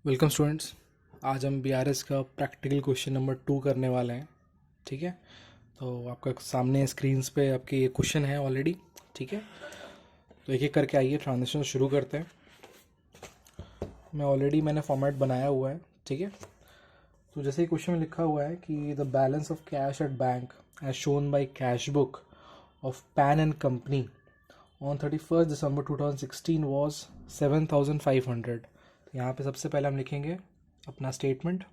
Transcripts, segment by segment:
Welcome students. आज हम BRS का प्रैक्टिकल क्वेश्चन नंबर 2 करने वाले हैं। ठीक है, तो आपका सामने स्क्रीन्स पे आपके ये क्वेश्चन है ऑलरेडी। ठीक है, तो एक एक करके आइए ट्रांजेक्शन शुरू करते हैं। मैंने फॉर्मेट बनाया हुआ है। ठीक है, तो जैसे ही क्वेश्चन में लिखा हुआ है कि the balance of cash at bank as shown by cash book of pan and company on 31 December 2016 was 7,500। यहाँ पे सबसे पहले हम लिखेंगे अपना statement,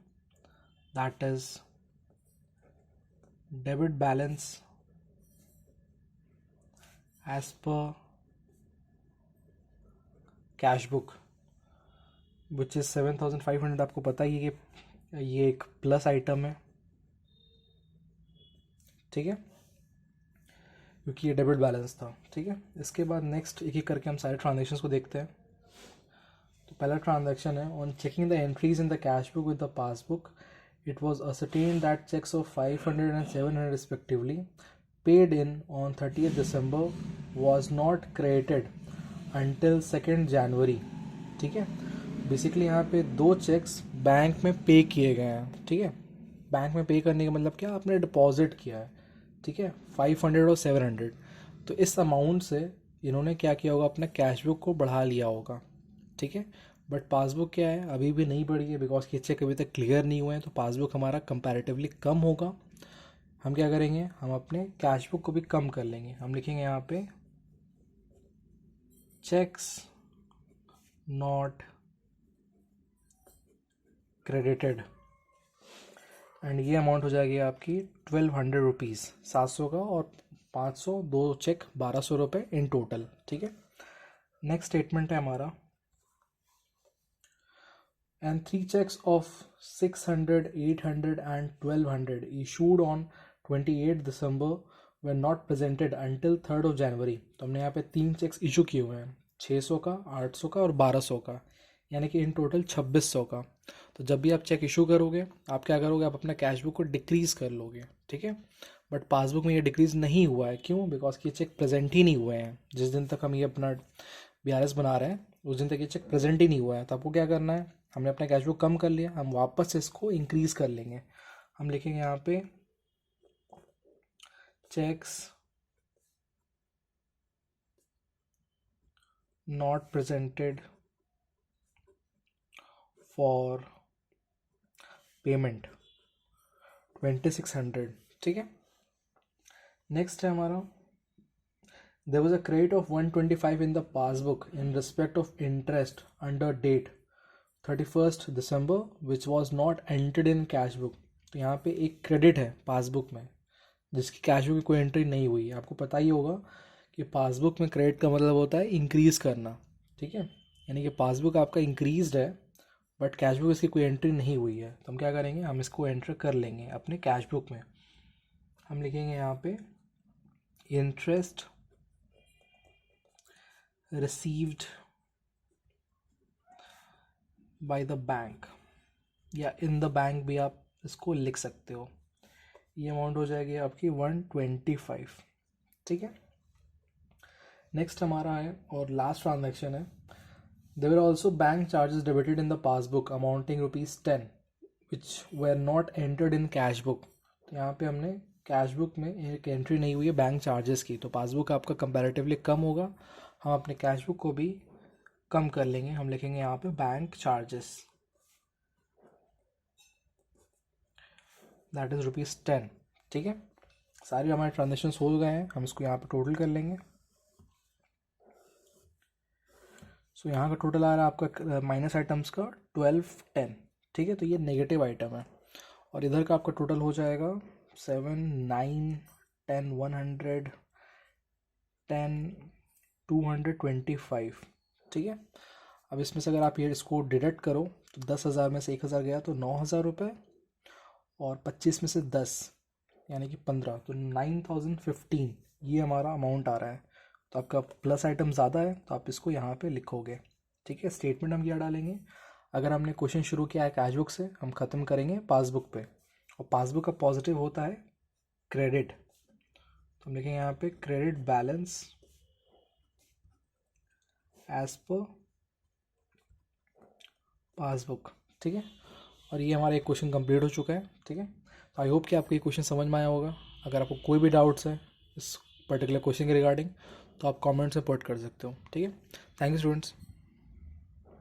that is debit balance as per cash book which is 7,500। आपको पता ही है कि ये एक प्लस आइटम है। ठीक है, क्योंकि ये डेबिट बैलेंस था। ठीक है, इसके बाद नेक्स्ट एक एक करके हम सारे ट्रांजेक्शन्स को देखते हैं। तो पहला ट्रांजैक्शन है, on checking the entries in the cash book with the passbook it was ascertained that checks of 500 and 700 respectively paid in on 30th December was not credited until 2nd January। ठीक है, basically यहाँ पे दो checks bank में पे किए गए हैं। ठीक है, बैंक में पे करने का मतलब क्या, आपने डिपॉजिट किया है। ठीक है, 500 और 700। तो इस अमाउंट से इन्होंने क्या किया होगा, अपने कैश बुक को बढ़ा लिया होगा। ठीक है, बट पासबुक क्या है, अभी भी नहीं बढ़ी है बिकॉज कि चेक अभी तक क्लियर नहीं हुए हैं। तो पासबुक हमारा कंपैरेटिवली कम होगा। हम क्या करेंगे, हम अपने कैश बुक को भी कम कर लेंगे। हम लिखेंगे यहाँ पे चेक्स नॉट क्रेडिटेड एंड ये अमाउंट हो जाएगी आपकी 1,200 रुपीज़, 700 का और 500, दो चेक 1,200 रुपये इन टोटल। ठीक है, नेक्स्ट स्टेटमेंट है हमारा, and 3 checks of 600, 800 and 1,200 issued on 28 December were not presented until 3rd of January। तो हमने यहाँ पे 3 चेक्स इशू किए हुए हैं, 600 का, 800 का और 1,200 का, यानी कि इन टोटल 2,600 का। तो जब भी आप चेक इशू करोगे, आप क्या करोगे, आप अपना कैश बुक को डिक्रीज़ कर लोगे। ठीक है, बट पासबुक में ये डिक्रीज़ नहीं हुआ है। क्यों? बिकॉज ये चेक प्रेजेंट ही नहीं हुए हैं। जिस दिन तक हम ये अपना बीआरएस बना रहे हैं उस दिन तक ये चेक प्रेजेंट ही नहीं हुआ है। तो आपको क्या करना है, हमने अपना कैश बुक कम कर लिया, हम वापस से इसको इंक्रीज कर लेंगे। हम लिखेंगे यहाँ पे cheques not presented for payment 2,600। ठीक है, नेक्स्ट है हमारा, there was a credit of 125 in the passbook in respect of interest under date 31st December which was not entered in cash book. तो यहाँ पे एक क्रेडिट है पासबुक में जिसकी कैश बुक की कोई एंट्री नहीं हुई है। आपको पता ही होगा कि पासबुक में क्रेडिट का मतलब होता है इंक्रीज़ करना। ठीक है, यानी कि पासबुक आपका इंक्रीज्ड है बट कैश बुक इसकी कोई एंट्री नहीं हुई है। तो हम क्या करेंगे, हम इसको एंटर कर लेंगे अपने कैश बुक में। हम लिखेंगे यहाँ पे interest received by the bank, या इन द बैंक भी आप इसको लिख सकते हो। ये अमाउंट हो जाएगी आपकी 125। ठीक है, नेक्स्ट हमारा है और लास्ट ट्रांजैक्शन है, there were also bank charges debited in the passbook amounting ₹10 which were not entered in cash book. तो यहाँ पे हमने कैश बुक में एक एंट्री नहीं हुई है बैंक चार्जेस की, तो पासबुक आपका कंपैरेटिवली कम होगा। हम अपने कैश बुक को भी कम कर लेंगे। हम लिखेंगे यहाँ पे बैंक चार्जेस, दैट इज़ ₹10। ठीक है, सारे हमारे ट्रांजेक्शन हो गए हैं, हम इसको यहाँ पे टोटल कर लेंगे। सो यहाँ का टोटल आ रहा है आपका माइनस आइटम्स का 1210। ठीक है, तो ये नेगेटिव आइटम है। और इधर का आपका टोटल हो जाएगा 7, 9, 10, 100, 10, 225। ठीक है, अब इसमें से अगर आप ये इसको डिडक्ट करो तो 10,000 में से 1,000 गया तो 9,000 रुपये, और 25 में से 10 यानी कि 15, तो 9,015 ये हमारा अमाउंट आ रहा है। तो आपका प्लस आइटम ज़्यादा है तो आप इसको यहाँ पे लिखोगे। ठीक है, स्टेटमेंट हम क्या डालेंगे, अगर हमने क्वेश्चन शुरू किया है कैश बुक से, हम ख़त्म करेंगे पासबुक पे, और पासबुक का पॉजिटिव होता है क्रेडिट। तो हम लिखेंगे यहाँ पे credit balance as per passbook. ठीक है। और ये हमारा एक क्वेश्चन कंप्लीट हो चुका है, ठीक है। तो आई होप कि आपको ये क्वेश्चन समझ में आया होगा। अगर आपको कोई भी डाउट्स है इस पर्टिकुलर क्वेश्चन के रिगार्डिंग तो आप कमेंट्स में पुट कर सकते हो, ठीक है। Thank you students.